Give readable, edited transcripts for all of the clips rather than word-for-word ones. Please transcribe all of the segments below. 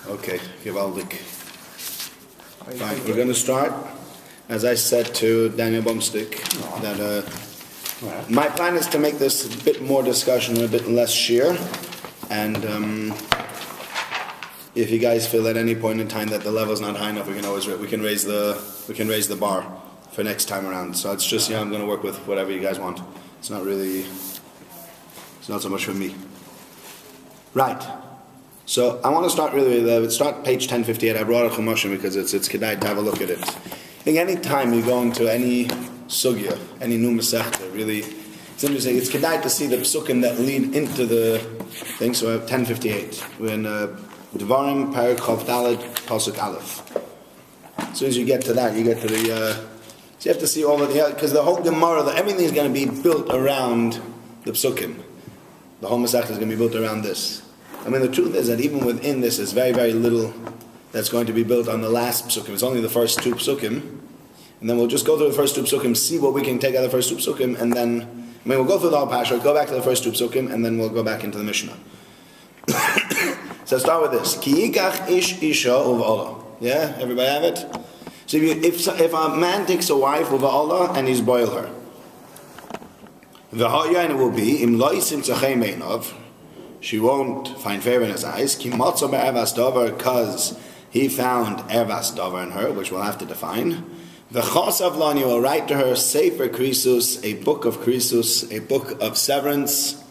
Okay, gewaldig. Fine, we're going to start. As I said to Daniel Bumstick, that my plan is to make this a bit more discussion and a bit less shiur. And if you guys feel at any point in time that the level is not high enough, we can raise the bar for next time around. So it's just I'm going to work with whatever you guys want. It's not so much for me. Right. So I want to start start page 1058. I brought a Chumash because it's kedai to have a look at it. I think any time you go into any sugya, any new masechta, really, it's interesting. It's kedai to see the psukim that lead into the thing. So 1058. We're in Devarim Perek Chav Daled Pasuk Aleph. As soon as you get to that, you get to the. So you have to see all of the because the whole Gemara, everything is going to be built around the psukim. The whole masechta is going to be built around this. I mean, the truth is that even within this, there's very, very little that's going to be built on the last psukim. It's only the first two psukim. And then we'll just go through the first two psukim, see what we can take out of the first two psukim, and then, we'll go through the whole parasha, go back to the first two psukim, and then we'll go back into the Mishnah. So start with this. Ki yikach ish isha uva'olah. Yeah? Everybody have it? So if a man takes a wife uva'olah and he's boil her, v'ha'yayin it will be, im lo yisim tzachei meinov, she won't find favor in his eyes, ki matzo be'ervas davar, because he found ervas davar in her, which we'll have to define. V'chasav lani will write to her sefer krisus, a book of krisus, a book of severance.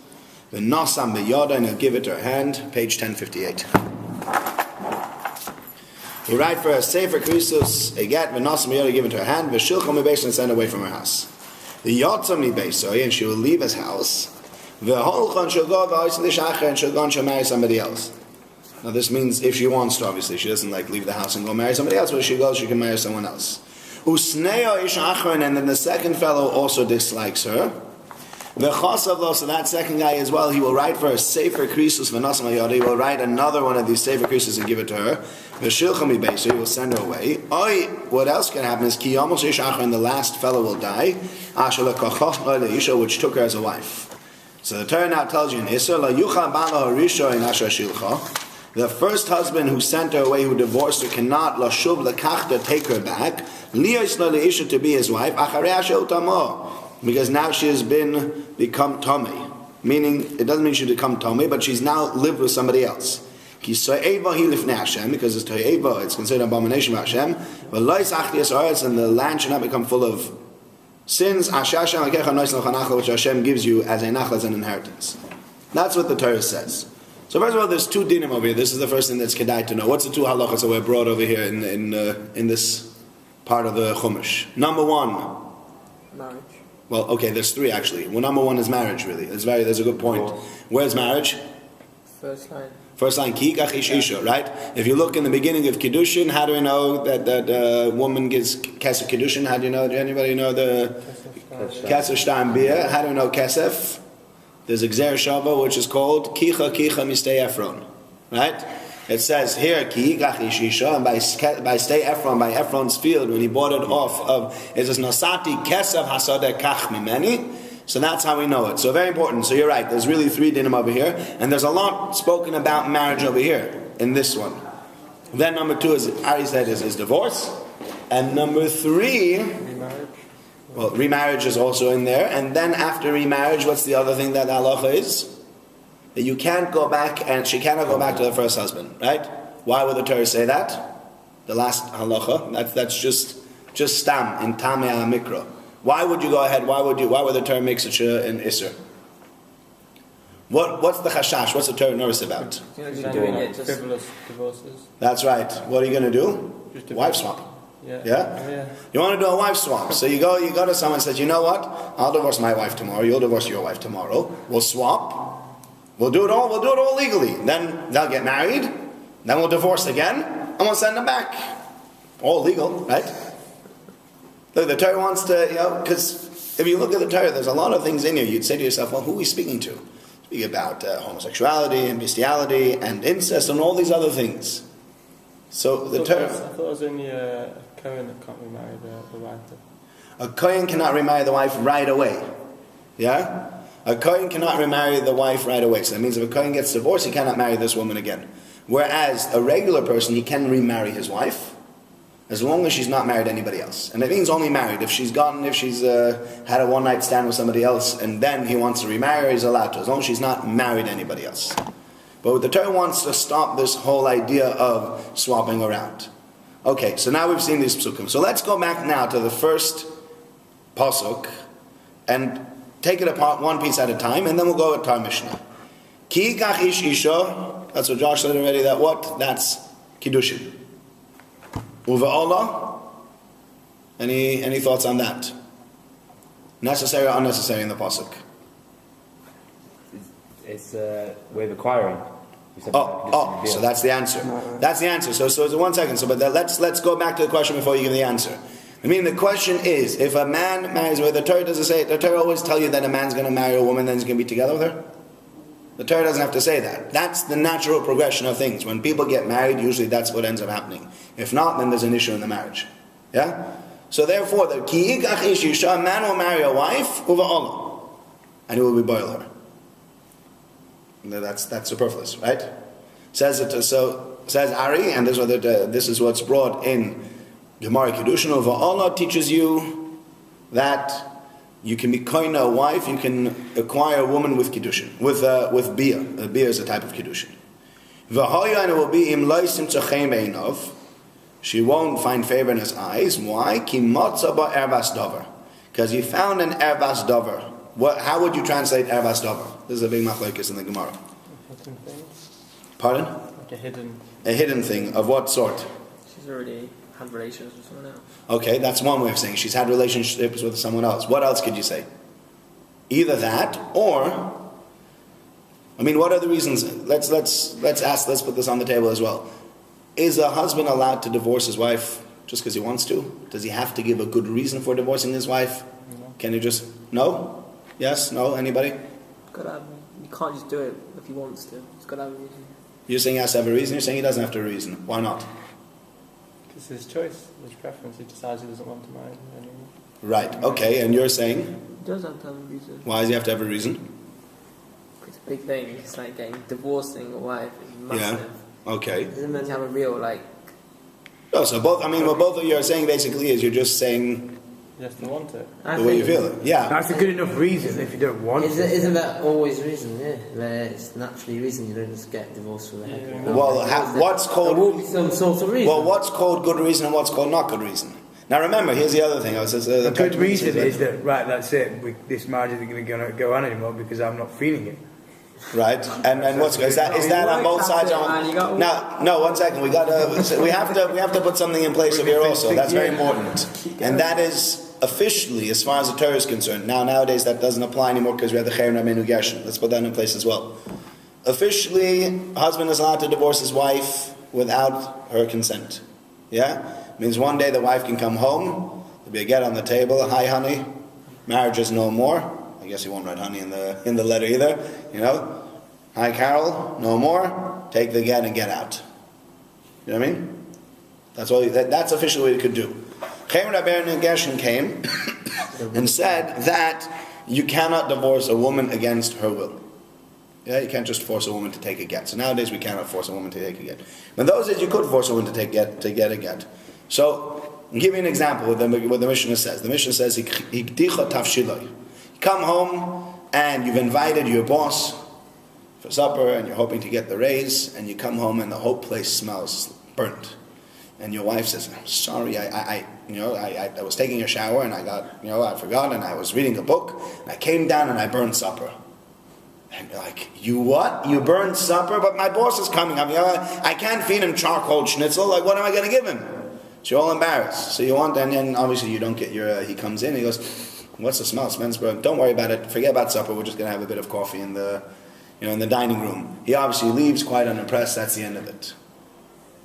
V'nosam b'yada, and he'll give it to her hand. Page 1058. He'll write for her sefer krisus, a get, v'nosam b'yada, give it to her hand. V'shilchom mi-beis, and send away from her house. V'yotzam mi-beis, and she will leave his house. V'holchon she'll go v'ois and she'll go and she'll marry somebody else. Now this means if she wants to, obviously. She doesn't leave the house and go marry somebody else, but if she goes, she can marry someone else. Usneo ish achron, and then the second fellow also dislikes her. V'chosav lo, so that second guy as well, he will write for her sefer krisus v'nosam ayod. He will write another one of these sefer krisus and give it to her. V'shilcham mi-beis, so he will send her away. What else can happen is ki yamos ish achron, the last fellow will die. Asher lekochoch lo leisha, which took her as a wife. So the Torah now tells you in Yisroel, la yucha bala harisho in asher shilcha. The first husband who sent her away, who divorced her, cannot la shuv lekachta, take her back. Liyos la leisha, to be his wife. Acharei asher utamo, because now she has become tomei. Meaning, it doesn't mean she become tomei, but she's now lived with somebody else. Ki so'eva hi lifnei Hashem, because it's to'eva, it's considered an abomination by Hashem. But lois achlias haaretz, and the land should not become full of sins, which Hashem gives you as a nachal, as an inheritance. That's what the Torah says. So first of all, there's two dinim over here. This is the first thing that's kedai to know. What's the two halachas that were brought over here in this part of the Chumash? Number one. Marriage. Well, okay, there's three actually. Well, number one is marriage, really. That's a good point. Where's marriage? First line, ki yikach ish isha, right? If you look in the beginning of Kiddushin, how do we know that woman gives kesef Kiddushin? How do you know? Does anybody know the kesef shtam bia? How do we know kesef? There's a gzer shava which is called kicha mistei Ephron, right? It says here ki yikach ish isha, and by stay Ephron, by Ephron's field, when he bought it off of, it says nasati kesef hasadeh kach mimeni. So that's how we know it. So very important. So you're right. There's really three dinim over here. And there's a lot spoken about marriage over here in this one. Then number two, as Ari said, is divorce. And number three, remarriage. Well, remarriage is also in there. And then after remarriage, what's the other thing that halacha is? That you can't go back, and she cannot go back to the first husband. Right? Why would the Torah say that? The last halacha. That's just stam in Tamei HaMikra. Why would you go ahead? Why would the Torah make such an isser? What's the chashash? What's the Torah nervous about? Frivolous divorces. That's right. What are you going to do? Wife swap. Yeah? You want to do a wife swap. So you go to someone and says, you know what? I'll divorce my wife tomorrow. You'll divorce your wife tomorrow. We'll swap. We'll do it all legally. Then they'll get married. Then we'll divorce again. And we'll send them back. All legal, right? Look, the Torah wants to, because if you look at the Torah, there's a lot of things in here. You'd say to yourself, well, who are we speaking to? Speaking about homosexuality and bestiality and incest and all these other things. So the Torah... I thought it was only a Kohen that can't remarry the wife. A Kohen cannot remarry the wife right away. Yeah? A Kohen cannot remarry the wife right away. So that means if a Kohen gets divorced, he cannot marry this woman again. Whereas a regular person, he can remarry his wife, as long as she's not married to anybody else. And it means only married. If she's had a one-night stand with somebody else, and then he wants to remarry her, he's allowed to, as long as she's not married to anybody else. But the Torah wants to stop this whole idea of swapping around. Okay, so now we've seen these psukim. So let's go back now to the first pasuk, and take it apart one piece at a time, and then we'll go with Tar Mishnah. Ki kach ish isha, that's what Josh said already, that what? That's Kiddushin. Uva Allah, any thoughts on that? Necessary or unnecessary in the pasuk? It's way of acquiring. So that's the answer. That's the answer. So 1 second. So, but let's go back to the question before you give the answer. I mean, the question is, if a man marries, where the Torah doesn't say it, the Torah always tell you that a man's going to marry a woman, then he's going to be together with her. The Torah doesn't have to say that. That's the natural progression of things. When people get married, usually that's what ends up happening. If not, then there's an issue in the marriage. Yeah? So therefore, the ki ikach ish isha, a man will marry a wife, uva Allah, and he will be boil her. That's superfluous, right? Says Ari, and this is what's brought in Gemara Kiddushin. Uva Allah teaches you that you can be koina a wife, you can acquire a woman with Kiddushin, with bia. Bia is a type of Kiddushin. V'hoya, and it will be im loisim tzochem beinov. She won't find favor in his eyes. Why? Ki motza ba ervas dover. Because he found an ervas dover. How would you translate ervas dover? This is a big machlokes in the Gemara. A hidden thing. Pardon? Like a hidden thing. Of what sort? She's already had relations with someone else. Okay, that's one way of saying she's had relationships with someone else. What else could you say? Either that, or, I mean, what are the reasons? Let's put this on the table as well. Is a husband allowed to divorce his wife just because he wants to? Does he have to give a good reason for divorcing his wife? No. Can he just, no? Yes? No? Anybody? You can't just do it if he wants to. He's got to have a reason. You're saying he has to have a reason, you're saying he doesn't have to have a reason. Why not? It's his choice, his preference. He decides he doesn't want to marry her anymore. Right, okay, and you're saying? He does have to have a reason. Why does he have to have a reason? It's a big thing. It's like divorcing a wife is massive. Yeah, okay. It doesn't mean to have a real, No, so what both of you are saying basically is you're just saying You have to want it. the way you feel it. Yeah. That's a good enough reason if you don't want it. Isn't that always a reason? Yeah, where it's naturally a reason you don't just get divorced for the heck of it. Well, what's called... There will be some sort of reason. Well, what's called good reason and what's called not good reason? Now remember, here's the other thing. A good reason is that, right, that's it. This marriage isn't going to go on anymore because I'm not feeling it. Right, and what's is that on both sides? No, 1 second. We have to put something in place of here also. That's very important, and that is officially, as far as the Torah is concerned. Nowadays that doesn't apply anymore because we have the Chayim Rabbeinu Gershon. Let's put that in place as well. Officially, husband is allowed to divorce his wife without her consent. Yeah, means one day the wife can come home. There'll be a get on the table. Hi, honey, marriage is no more. I guess he won't write honey in the letter either, you know. Hi, Carol, no more. Take the get and get out. You know what I mean? That's officially what he could do. Chaim Rabbeinu Gershon came and said that you cannot divorce a woman against her will. Yeah, you can't just force a woman to take a get. So nowadays we cannot force a woman to take a get. But in those days you could force a woman to get a get. So I'll give you an example of what the Mishnah says. The Mishnah says, "Hikdicha tafshiloi." Come home and you've invited your boss for supper and you're hoping to get the raise, and you come home and the whole place smells burnt. And your wife says, "I'm sorry, I was taking a shower and I forgot, and I was reading a book and I came down and I burned supper." And you're like, "You what? You burned supper? But my boss is coming. I can't feed him charcoal schnitzel. Like, what am I going to give him?" So you're all embarrassed. So you want, and then obviously you don't get he comes in, he goes, "What's the smell? It smells burnt. Don't worry about it. Forget about supper. We're just going to have a bit of coffee in the dining room." He obviously leaves quite unimpressed. That's the end of it.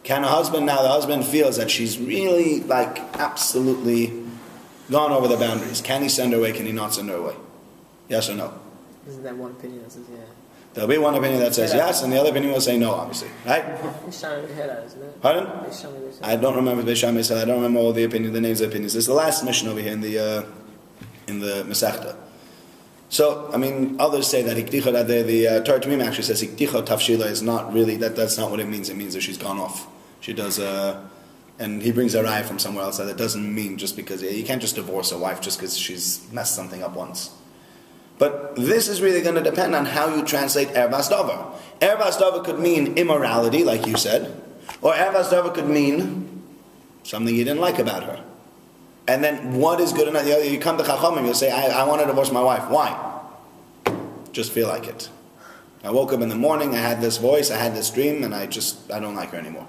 Can the husband feels that she's really absolutely gone over the boundaries. Can he send her away? Can he not send her away? Yes or no? Isn't there one opinion that says yeah? There'll be one opinion that says yes, and the other opinion will say no, obviously. Right? It's Shami Hela, isn't it? Pardon? It's Shami Hela. I don't remember Beis said. I don't remember all the names of the opinions. This is the last mission over here in the masechta. So, I mean, others say that the Torah Tamim actually says Ikticha Tafshila is not really, that's not what it means. It means that she's gone off. She does, and he brings a raya from somewhere else that doesn't mean just because, you can't just divorce a wife just because she's messed something up once. But this is really going to depend on how you translate Erbas Davar. Erbas Davar could mean immorality, like you said, or Erbas Davar could mean something you didn't like about her. And then what is good enough? You come to Chachamim, you'll say, I want to divorce my wife. Why? Just feel like it. I woke up in the morning, I had this voice, I had this dream, and I don't like her anymore.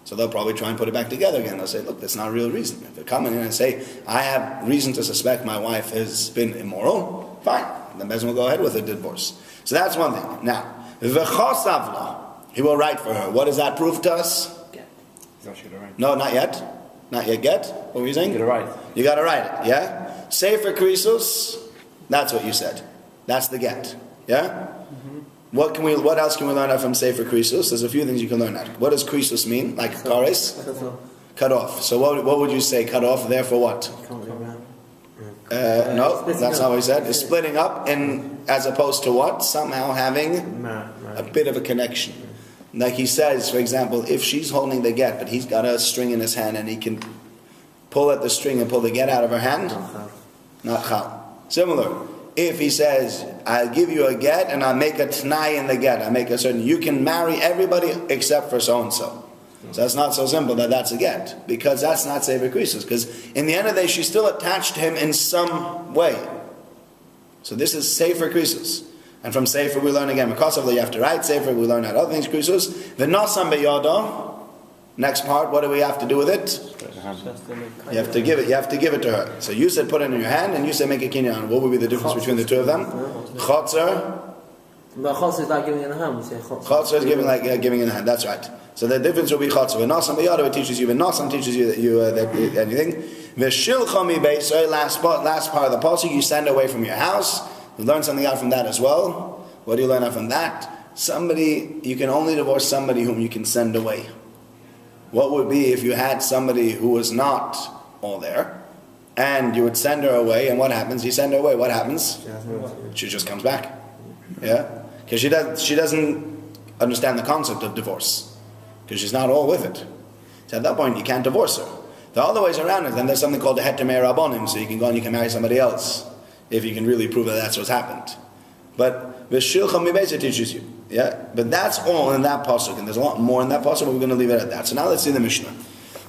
So they'll probably try and put it back together again. They'll say, look, that's not a real reason. If they're coming in and say, I have reason to suspect my wife has been immoral, fine. Then Beis will go ahead with the divorce. So that's one thing. Now, v'chosavla, he will write for her. What does that prove to us? Get. He's not sure to write. No, not yet. Not yet get. What were you saying? You gotta write. You gotta write it, yeah? Sefer Krisus, that's what you said. That's the get. Yeah? Mm-hmm. What else can we learn out from Sefer Krisus? There's a few things you can learn out. What does Krisus mean? Like kares? Cut off. So what would you say cut off? Therefore what? No, that's not what he said. It's splitting up, and as opposed to what? Somehow having a bit of a connection. Like he says, for example, if she's holding the get, but he's got a string in his hand and he can pull at the string and pull the get out of her hand, not chal. Similar, if he says, I'll give you a get and I'll make a t'nai in the get, I make a certain, you can marry everybody except for so-and-so. So that's not so simple that that's a get, because that's not Sefer Krisus, because in the end of the day, she's still attached to him in some way. So this is Sefer Krisus. And from Sefer we learn again, because of the you have to write Sefer, we learn out other things, Krisus. V'nosam be'yodo, next part, what do we have to do with it? You have to give it. You have to give it to her. So you said put it in your hand, and you said make a kinyan. What would be the difference between the two of them? Chotzer. But chotzer is like giving in a hand. We say chotzer. Chotzer is giving giving in a hand. That's right. So the difference will be chotzer. V'nosam be'yodo, it teaches you. V'nosam teaches you that anything. V'shilcha mi beis. Last part of the pasuk, you send away from your house. You learn something out from that as well. What do you learn out from that? You can only divorce somebody whom you can send away. What would be if you had somebody who was not all there, and you would send her away, and what happens? You send her away, what happens? She just comes back. Yeah? Because she doesn't understand the concept of divorce. Because she's not all with it. So at that point, you can't divorce her. The other ways around it, then there's something called the het tamei rabbonim, so you can go and you can marry somebody else, if you can really prove that that's what's happened. But v'shilcha mi beis teaches you. Yeah? But that's all in that pasuk, and there's a lot more in that pasuk, but we're going to leave it at that. So now let's see the Mishnah.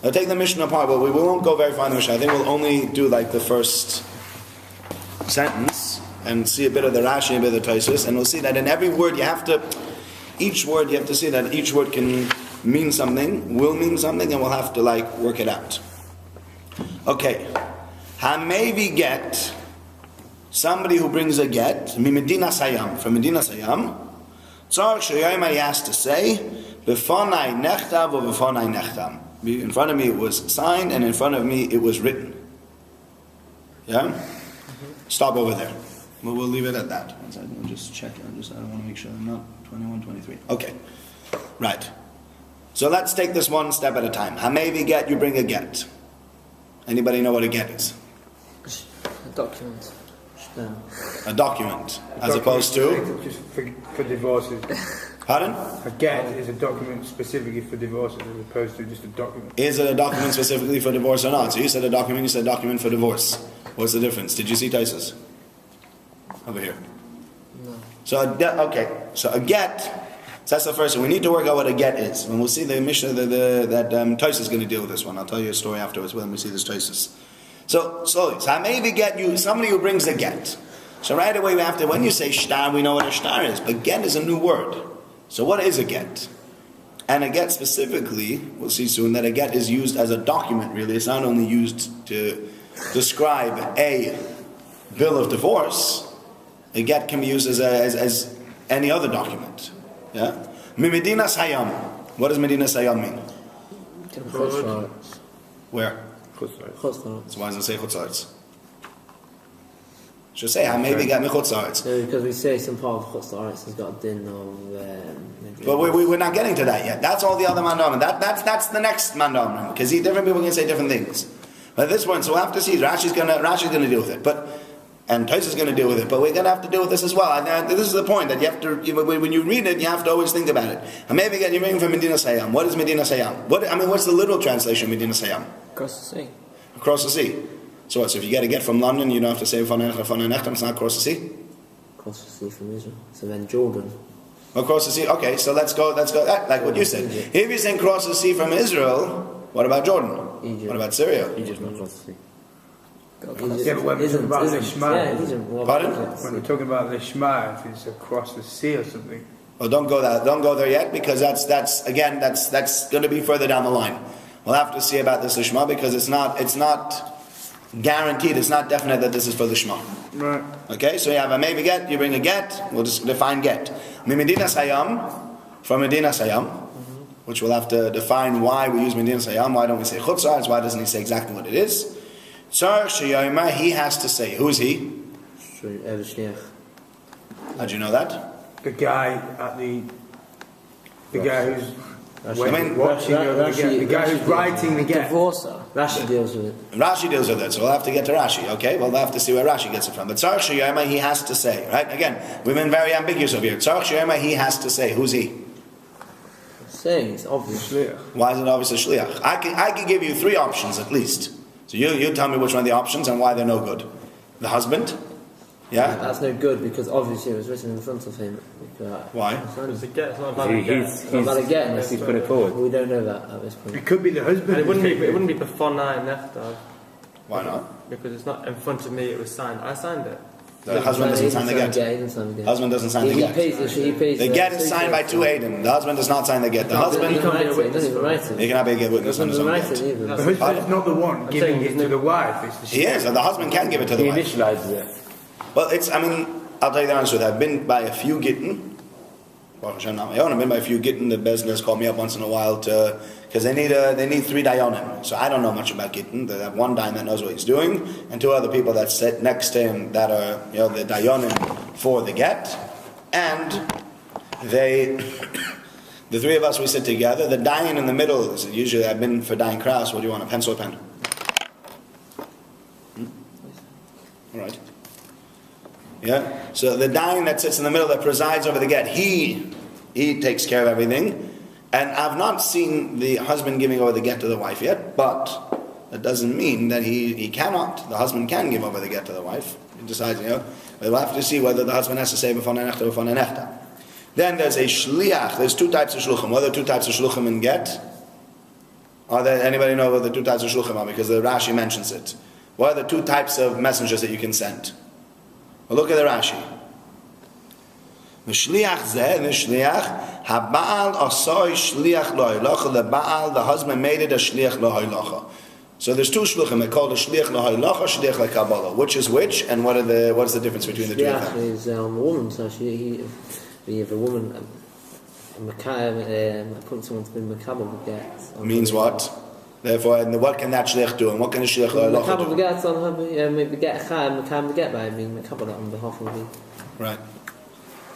I'll take the Mishnah apart, but we won't go very far in the Mishnah. I think we'll only do like the first sentence, and see a bit of the Rashi and a bit of the Tosfos, and we'll see that in every word each word you have to see that each word can mean something, will mean something, and we'll have to work it out. Okay. Hamevi get, somebody who brings a get, mi Medina Sayam, from Medina Sayam, Tzarech Sheyayim, he has to say, B'fonai nechtav or B'fonai nechtam. In front of me it was signed, and in front of me it was written. Yeah? Stop over there. We'll leave it at that. I'll just check. I don't want to make sure I'm not 21, 23. Okay. Right. So let's take this one step at a time. Hamevi get, you bring a get. Anybody know what a get is? A document. A document, as opposed to? Just for divorces. Pardon? A get is a document specifically for divorces as opposed to just a document. Is it a document specifically for divorce or not? So you said a document, you said document for divorce. What's the difference? Did you see Tosfos? Over here. No. So a get, so that's the first one. We need to work out what a get is. And we'll see the Mishnah that Tosfos is going to deal with this one. I'll tell you a story afterwards when we see this Tosfos. So slowly. So I maybe get you somebody who brings a get. So right away we have to, when you say shtar, we know what a shtar is. But get is a new word. So what is a get? And a get specifically, we'll see soon, that a get is used as a document really. It's not only used to describe a bill of divorce. A get can be used as any other document. Yeah? Medina Sayam. What does Medina Sayam mean? Where? Chutzlaretz. So why does it say Chutzlaretz? Should say maybe got me Chutzlaretz. No, because we say some part of Chutzlaretz has got a din of... But we're not getting to that yet. That's all the other mandamim. That's the next mandamim. Because different people can say different things. But this one, so we'll have to see. Rashi's gonna deal with it. But And Tais is going to deal with it, but we're going to have to deal with this as well. And this is the point that you have to, when you read it, you have to always think about it. And maybe again, you're reading from Medina Sayyam. What is Medina Sayyam? What's the literal translation of Medina Sayyam? Across the sea. Across the sea. So what? So if you get a get from London, you don't have to say Fanei Nechtam. It's not across the sea. Across the sea from Israel. So then Jordan. Across the sea. Okay, so let's go. Like what you said. If you're saying cross the sea from Israel, what about Jordan? Egypt. What about Syria? Egypt's not across the sea. Yeah, but when we're talking about the Shema, Pardon? when we're talking about the Shema, if it's across the sea or something. Well, don't go there yet, because that's going to be further down the line. We'll have to see about this Lishma, because it's not guaranteed, it's not definite that this is for the Shema. Right. Okay, so you have a maybe get, you bring a get, we'll just define get. Medina Sayyam, from Medina Sayyam, which we'll have to define why we use Medina Sayyam, why don't we say Chutzar, why doesn't he say exactly what it is? Tzar Sheyoma, he has to say. Who's he? How'd you know that? The guy at the guy who's Rashi, the guy who's writing the get. Divorcer. Rashi deals with it. Rashi deals with it, so we'll have to get to Rashi, okay? We'll have to see where Rashi gets it from. But Tzar Sheyoma, he has to say, right? Again, we've been very ambiguous over here. Tzar Sheyoma, he has to say. Who's he? Saying it's obvious. Why is it obvious a shliach? I can give you 3 options at least. So you tell me which one of the options and why they're no good. The husband? Yeah? That's no good because obviously it was written in front of him. Why? It's a get, it's not a valid get. It's not valid get unless he's put it forward. We don't know that at this point. It could be the husband. And it wouldn't be before 9 nechtav. Why not? Because it's not in front of me, it was signed. I signed it. The husband doesn't sign the get. Husband doesn't sign the get. The get is signed by 2 Aiden. The husband does not sign the get. The husband... He can't be a witness. He doesn't write it. He cannot be a witness on his own get. The husband is not the one giving it to the wife. It's the He is, and the husband can give it to the He wife. initializes it. Well, I'll tell you the answer. I've been by a few Gittin. Baruch Hashem, not my own. I've been by a few Gittin. The business called me up once in a while because they need 3 dayanim. So I don't know much about Gittin. They have 1 dayan that knows what he's doing, and 2 other people that sit next to him that are the dayanim for the get. And the 3 of us, we sit together. The dayan in the middle is usually, I've been for dayan Kraus. What do you want, a pencil or pen? All right. Yeah. So the dayan that sits in the middle that presides over the get, he takes care of everything. And I've not seen the husband giving over the get to the wife yet, but that doesn't mean that he cannot. The husband can give over the get to the wife. He decides, we'll have to see whether the husband has to say b'fanei nechta or b'fanei nechta. Then there's a shliach. There's 2 types of shluchim. What are the 2 types of shluchim in get? Anybody know what the 2 types of shluchim are? Because the Rashi mentions it. What are the 2 types of messengers that you can send? Well, look at the Rashi. V'shliach zeh, v'shliach, ha'ba'al asoi shliach lo'haylacha. The Baal, the husband, made it a shliach lo'haylacha. So there's 2 shluchim. They're called a shliach lo'haylacha, shliach le'kabbalah. Which is which, and what is the difference between the 2 of them? Shliach is a woman, so if a woman put someone to be makabel get. Means what? Therefore, and what can that shliach do, and what can the shliach lo'haylacha do? Makabel get on her, maybe get a chayim, makabel get by. I mean, makabel on behalf of me. Right.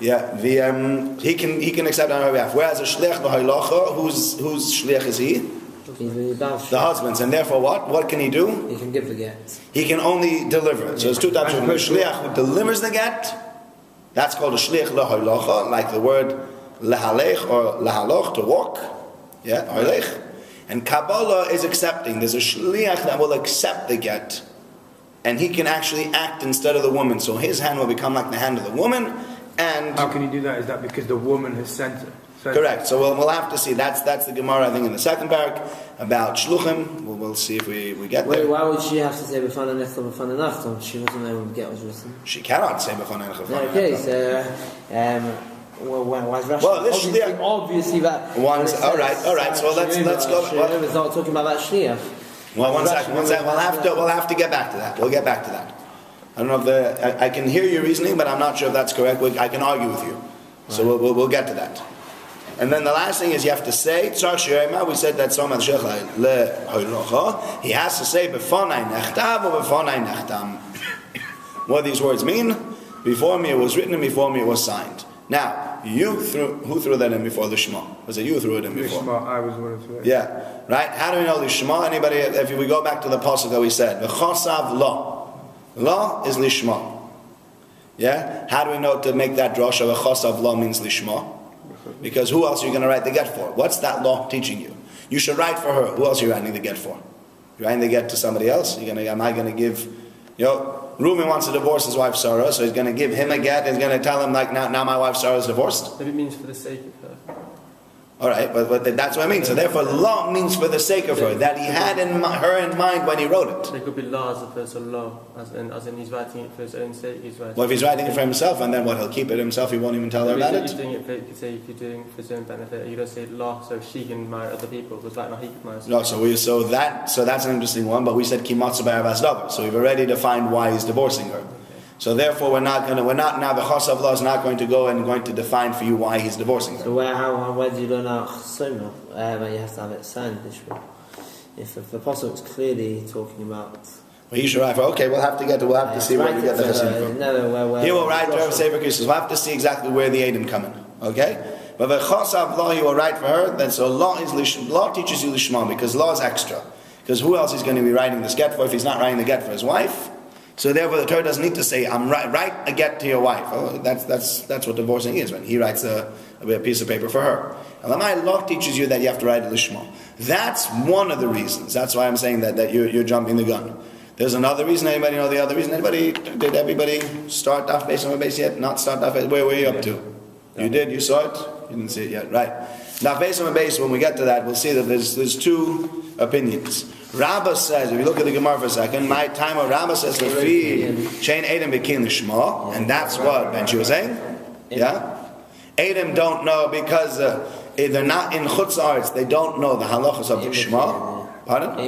Yeah, he can accept on our behalf. Whereas a shliach l'haylacha, whose shliach is he? The husband's, and therefore what? What can he do? He can give the get. He can only deliver it. So there's 2 types of shliach who delivers the get. That's called a shliach l'haylacha, like the word lehalech or lahaloch, to walk. Yeah, halech. And Kabbalah is accepting. There's a shliach that will accept the get, and he can actually act instead of the woman. So his hand will become like the hand of the woman. And how can you do that? Is that because the woman has sent it? Correct. So we'll have to see. That's the Gemara, I think, in the 2nd parak about shluchim. We'll see if we get there. Why would she have to say b'fanei nechta b'fanei nechta? She wasn't there when the get was written. She cannot say b'fanei nechta. Okay, so why is Rashi? Well, this obviously that. All right. So let's go. Shiurim is not talking about that shliach. Well, one second. We'll have to get back to that. We'll get back to that. I don't know if I can hear your reasoning, but I'm not sure if that's correct. I can argue with you. So we'll get to that. And then the last thing is you have to say, Tzar Sheyoma, we said that Tzar Masechta le'hoylocha. He has to say, B'fanei nechtav or B'fanei nechtam. What do these words mean? Before me it was written and before me it was signed. Now, who threw that in before the Shema? Was it you threw it in before? The Shema, I was one of them. Yeah, right? How do we know the Shema? Anybody, if we go back to the pasuk that we said, V'chosav lo. La is lishma. Yeah? How do we know to make that drasha? V'chosav law means lishma. Because who else are you going to write the get for? What's that law teaching you? You should write for her. Who else are you writing the get for? You're writing the get to somebody else? Am I going to give, Reuben wants to divorce his wife Sarah, so he's going to give him a get. He's going to tell him, like, now my wife Sarah is divorced. Maybe it means for the sake of her. All right, but that's what I mean. So therefore, law means for the sake of her, that he had her in mind when he wrote it. There could be law as opposed to law, as in he's writing it for his own sake. Well, if he's writing it for himself, and then what, he'll keep it himself, he won't even tell her about it? You're doing it for, you could say, if you're doing it for his own benefit, you don't say law so she can marry other people, because right now he can marry No, so that's an interesting one, but we said kimatzu b'arvas davar, so we've already defined why he's divorcing her. So therefore, now the chosav law is not going to go and going to define for you why he's divorcing her. So where do you learn out chazonyisroel? Where you have to have it signed this way. If the apostle is clearly talking about. Well, Yisroel, okay, we'll have to see where we get the chazon from. He will write to her Sefer Kisses. We'll have to see exactly where the iy'h come in. Okay, but the chosav law he will write for her. Then so law teaches you lishma, because law is extra. Because who else is going to be writing this get for if he's not writing the get for his wife? So therefore, the Torah doesn't need to say, write a get to your wife. Oh, that's what divorcing is, when he writes a piece of paper for her. And my law teaches you that you have to write a lishma. That's one of the reasons. That's why I'm saying that you're jumping the gun. There's another reason. Anybody know the other reason? Did everybody start Daf Beis on Beis yet? Not start Daf Beis? Where were you up to? You did? You saw it? You didn't see it yet. Right. Daf Beis on Beis, when we get to that, we'll see that there's two opinions. Rabbah says, if you look at the Gemara for a second, my time of Rabbah says, Lefi, Chain Edom Bekin Lishma, and that's what Benji was saying. Yeah? Edom don't know because they're not in Chutz Arts, they don't know the halachas of the Shema. Pardon?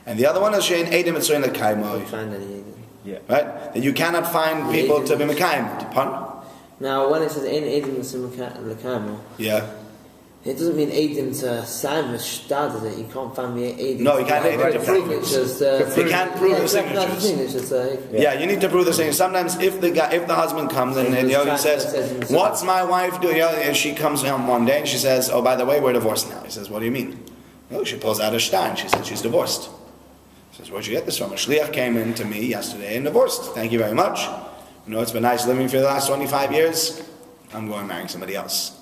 And the other one is Chain Edom Mitzrayim L'Kaimah. Yeah. Right? That you cannot find people to be Mekayim. Pardon? Now, when it says in Edom L'Kaimah, yeah. It doesn't mean Edom to sign the shtar, does it? You can't find the Edom. No, you can't Edom to prove it. You can't prove the signatures. You need to prove the signatures. Sometimes if the husband comes and he says, "What's my wife doing?" And she comes home one day and she says, "Oh, by the way, we're divorced now." He says, "What do you mean?" Oh, she pulls out a shtar and she says she's divorced. He says, "Where'd you get this from?" A shliach came in to me yesterday and divorced. Thank you very much. It's been nice living for the last 25 years. I'm going marrying somebody else.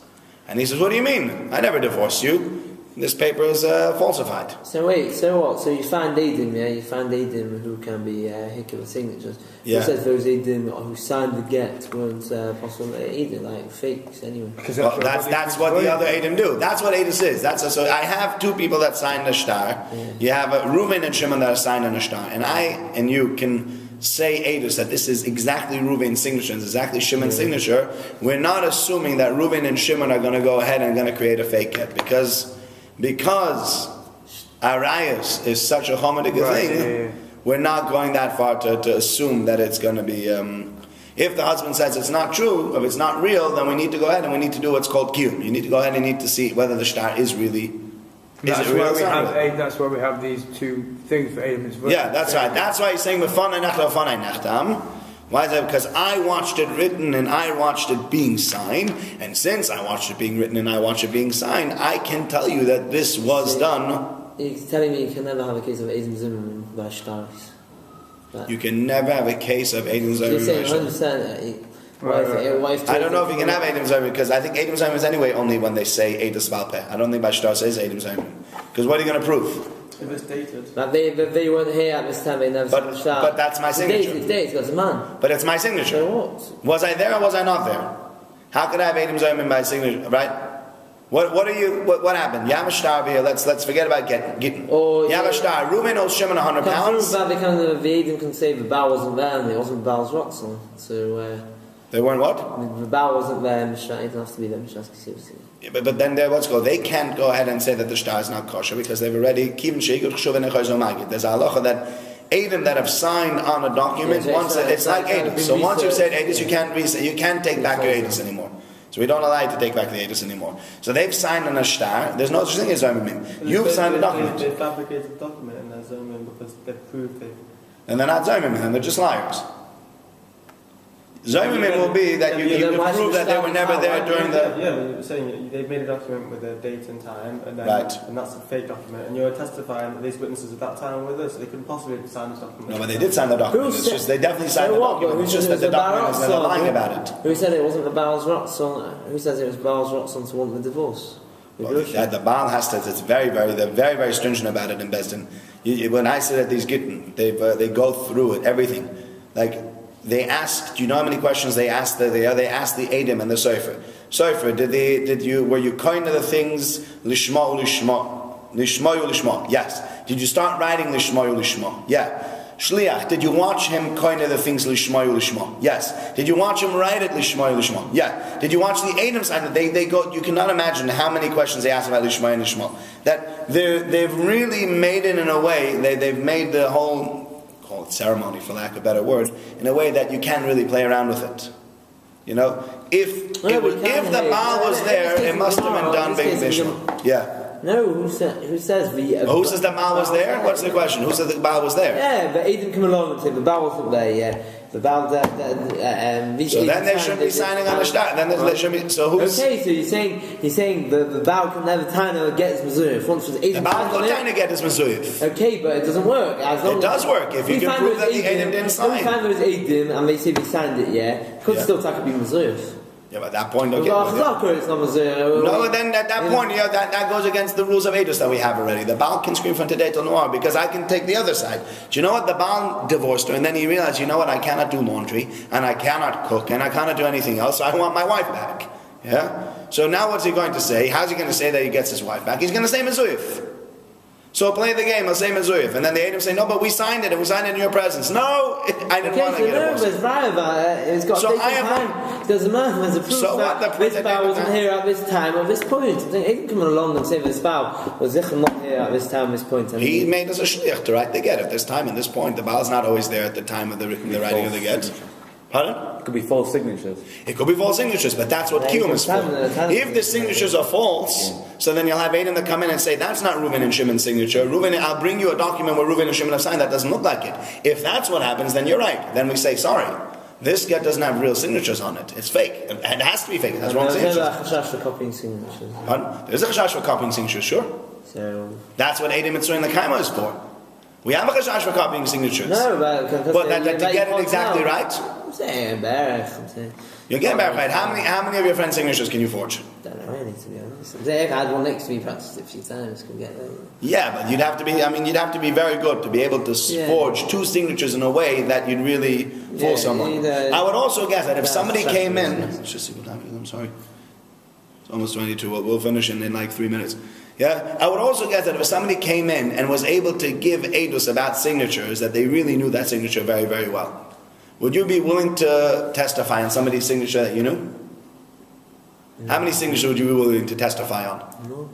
And he says, "What do you mean? I never divorced you. This paper is falsified." So wait, so what? So you find Edom, yeah? You find Edom who can be hickey with signatures. Yeah. It says those Edom who signed the get weren't possible Edom, like fakes anyway. Well, that's what the other Edom do. That's what Edom is. So I have two people that signed a shtar. Yeah. You have Reuven and Shimon that are signed on a shtar. And I and you can say Eidos that this is exactly Reuven's signature, it's exactly Shimon's signature. We're not assuming that Reuven and Shimon are going to go ahead and going to create a fake get, because Arayas is such a Hamedrash thing. We're not going that far to assume that it's going to be. If the husband says it's not true, if it's not real, then we need to go ahead and we need to do what's called kiyum. You need to go ahead and need to see whether the shtar is really. That's why we have these two things for Edom. Yeah, that's right. That's why he's saying V'fanei nechta v'fanei nechtam. Why is that? Because I watched it written and I watched it being signed, and since I watched it being written and I watched it being signed, I can tell you that this was done. You're telling me you can never have a case of Edom Zimmerman by stars. You can never have a case of Edom Zimmerman by stars. I don't know if you can have Edom Zayim, because I think Edom Zayim is anyway only when they say Eidos Valpeh. I don't think by Shtar says Edom Zayim. Because what are you going to prove? If it's dated. But they weren't here at this time, they never saw the Shtar. But that's my signature. It's dated, it's man. But it's my signature. So what? Was I there or was I not there? How could I have Edom Zayim in my signature, right? What happened? Yam Shtar here, let's forget about Gittin. Yam Shtar, Reuven owes Shimon 100 pounds. The Edom can say the bow wasn't there and it wasn't Baal's Roxon. So they weren't what? The bow wasn't there, it doesn't have to be there. Yeah, but then they can't go ahead and say that the shtar is not kosher, because they've already there's a halacha that Edom that have signed on a document, it's like Edom. So once you've said Edom, you can't take back your Edom anymore. So we don't allow you to take back the Edom anymore. So they've signed on a shtar. There's no such thing as Zomim. You've signed a document. They fabricated a document and they're Zomim because they proved it. And they're not Zomim, and they're just liars. Zoymim will be that you can prove that they were never there during the... Yeah, you're saying they've made a document with a date and time, and then and that's a fake document, and you're testifying that these witnesses at that time were with us, so they couldn't possibly have signed this document. No, but they did sign the document. It's just they definitely signed the document. It's just that the document is never lying about it. Who said it wasn't the Baal's Ratzon? Who says it was Baal's Ratzon to want the divorce? Well, the Baal has to. It's they're very stringent about it in Beis Din. When I sit at these Gittin, they go through it, everything. Like they ask, do you know how many questions they asked? They asked the Edom and the Sofer. Sofer, were you kind of the things lishma lishma? Yes. Did you start writing lishma? Yeah. Shliach, did you watch him kind of the things lishma? Yes. Did you watch him write it lishma? Yeah. Did you watch the Edom side? They go. You cannot imagine how many questions they ask about lishma. That they've really made it in a way. They've made the whole, call it ceremony for lack of a better word, in a way that you can't really play around with it. You know, if the Baal was there, it must have been done big Bishma. Yeah. No, who says the... who says the Baal was there? What's the question? Who says the Baal was there? Yeah, but Edom come along and say the Baal wasn't there, yeah. The Baal... so then they shouldn't be signing on the start. Then they should be... So who's... Okay, so you're saying the Baal can never get his Mezuyah. Once was Edom... The Baal can trying to get his Mezuyah. Okay, but it doesn't work. It does work if you can prove that the Edom didn't sign. If we find there was Edom and they say they signed it, yeah, could still take a be Mezuyah. Yeah, but at that point, okay. No, then at that point, that goes against the rules of Eidos that we have already. The Baal can scream from today till tomorrow because I can take the other side. Do you know what? The Baal divorced her, and then he realized, you know what? I cannot do laundry, and I cannot cook, and I cannot do anything else. So I want my wife back. Yeah. So now, what's he going to say? How's he going to say that he gets his wife back? He's going to say Mezuyif. So play the game, I'll say Mezuyif. And then the Edom say, no, but we signed it, and we signed it in your presence. No, I didn't want to get a divorce. It's got so I have it doesn't matter, there's a proof that this Baal wasn't here at this time or this point. Edom coming along and saying this Baal was not here at this time, this point. He made us a shliach to write the get at this time and this point. The Baal's not always there at the time of the writing of the get. Pardon? It could be false signatures. It could be false signatures, but that's what Kiyum is for. If the signatures are false, so then you'll have Edom that come in and say, that's not Reuven and Shimon's signature. Reuven, I'll bring you a document where Reuven and Shimon have signed. That doesn't look like it. If that's what happens, then you're right. Then we say, sorry, this get doesn't have real signatures on it. It's fake. It has to be fake. It has wrong signatures. There's a chashash for copying signatures. Pardon? There's a chashash for copying signatures, sure. So that's what Edom Mitzrayim the Kaima is for. We have a chashash for copying signatures. No, but to get it exactly right. I'm saying embarrassed. You're getting embarrassed. How many of your friends' signatures can you forge? I don't know any, to be honest. If I had one next to me, practiced it a few times, could get there. Yeah, but you'd have to be. I mean, you'd have to be very good to be able to forge two signatures in a way that you'd really fool someone. I would also guess that if somebody came in, let's just see what happens. I'm sorry. It's almost 22. We'll finish in like 3 minutes. Yeah, I would also guess that if somebody came in and was able to give edus about signatures, that they really knew that signature very, very well. Would you be willing to testify on somebody's signature that you knew? No. How many signatures would you be willing to testify on? No.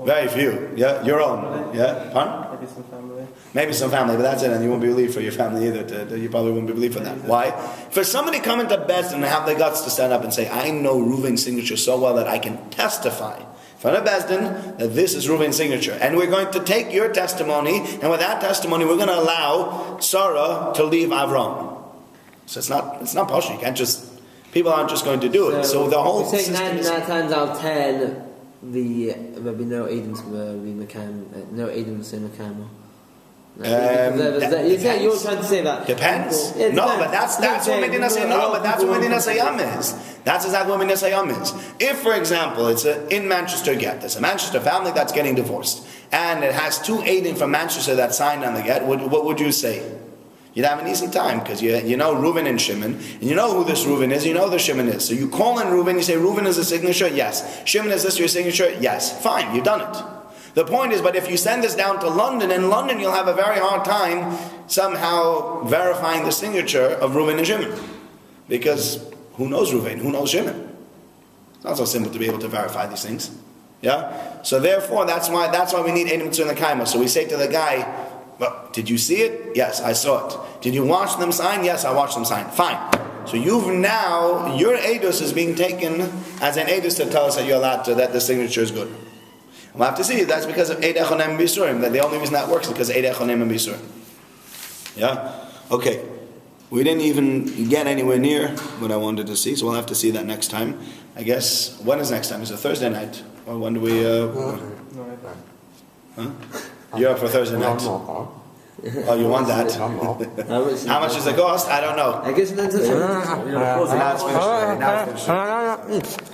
Very few. Yeah, your own. Yeah, pardon? Maybe some family. Maybe some family, but that's it, and you won't be believed for your family either. You probably won't be believed for that. Why? For somebody coming to Beis and have the guts to stand up and say, I know Reuven's signature so well that I can testify in front of Beis Din that this is Reuven's signature. And we're going to take your testimony, and with that testimony, we're going to allow Sarah to leave Avram. So it's not possible. You can't just, people aren't just going to do it. So the whole system 9 times out of 10, there'll be no Edom's Mekam, no Edom's in Mekam. You're trying to say that. Depends. No, but that's what Medina say. No, but that's what Medina Sayam is. That's exactly what Medina Sayam is. If, for example, it's in Manchester get, there's a Manchester family that's getting divorced, and it has two Edom from Manchester that signed on the get, what would you say? You'd have an easy time because you know Reuven and Shimon, and you know who this Reuven is, you know who the Shimon is. So you call in Reuven, you say Reuven is a signature, yes. Shimon, is this your signature? Yes. Fine, you've done it. The point is, but if you send this down to London, in London you'll have a very hard time somehow verifying the signature of Reuven and Shimon. Because who knows Reuven? Who knows Shimon? It's not so simple to be able to verify these things. Yeah? So therefore, that's why we need Edom Tzur and the Kaima. So we say to the guy, well, did you see it? Yes, I saw it. Did you watch them sign? Yes, I watched them sign. Fine. So your edus is being taken as an edus to tell us that you're allowed to, that the signature is good. We'll have to see. That's because of iy'h and bisurim. That the only reason that works is because of iy'h and bisurim. Yeah? Okay. We didn't even get anywhere near what I wanted to see, so we'll have to see that next time. I guess, when is next time? Is it Thursday night? Or when do we... Huh? You're up for Thursday night? Oh, you want that? How much does it cost? I don't know. I guess not. Now it's finished.